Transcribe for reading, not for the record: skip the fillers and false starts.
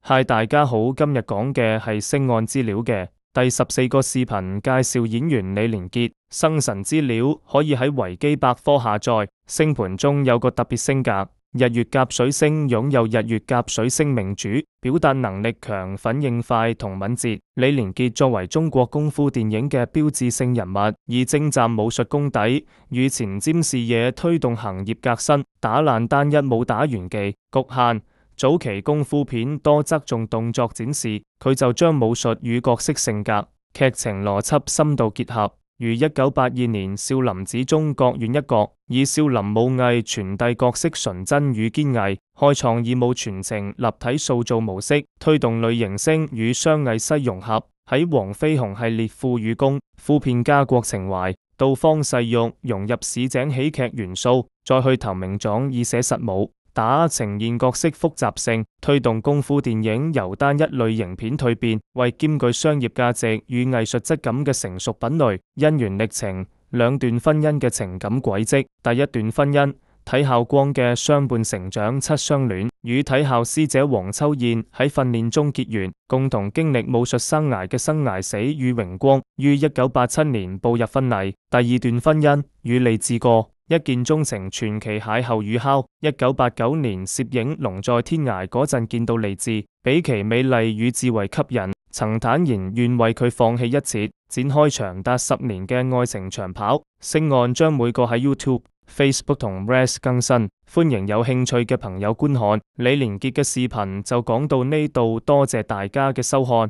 嗨，大家好，今日講嘅係星岸資料嘅第14個視頻，介紹演員李連杰。生辰資料可以喺維基百科下載。星盤中有個特別星格，日月甲水星擁有日月甲水星命主，表達能力強、反應快同敏捷。李連杰作為中國功夫電影嘅標誌性人物，以精湛武術功底與前瞻視野推動行業革新，打爛單一武打炫技局限。早期功夫片多側重動作展示，佢就將武術與角色性格、劇情邏輯深度結合。如1982年少林寺中各縣一角，以少林武藝傳遞角色純真與堅毅，開創義務傳承立體塑造模式，推動類型聲與雙藝西融合。喺黃飛鴻系列賦予功夫片家國情懷，道方細玉融入市井喜劇元素，再去投名狀以寫實武打呈現角色複雜性，推動功夫電影由單一類型片蛻變為兼具商業價值與藝術質感嘅成熟品類。姻緣歷程，兩段婚姻嘅情感軌跡。第一段婚姻，體校光嘅相伴成長七相戀，與體校師姐黃秋燕喺訓練中結緣，共同經歷武術生涯嘅生涯死與榮光，於1987年步入婚禮。第二段婚姻，與利智過一見鍾情，傳奇邂逅與敲。1989年攝影《龍在天涯》嗰陣見到利智，比其美麗與智慧吸引，曾坦言願為佢放棄一切，展開長達10年嘅愛情長跑。星岸將每個喺 YouTube、Facebook 同 Res 更新，歡迎有興趣嘅朋友觀看。李連杰嘅視頻就講到呢度，多謝大家嘅收看。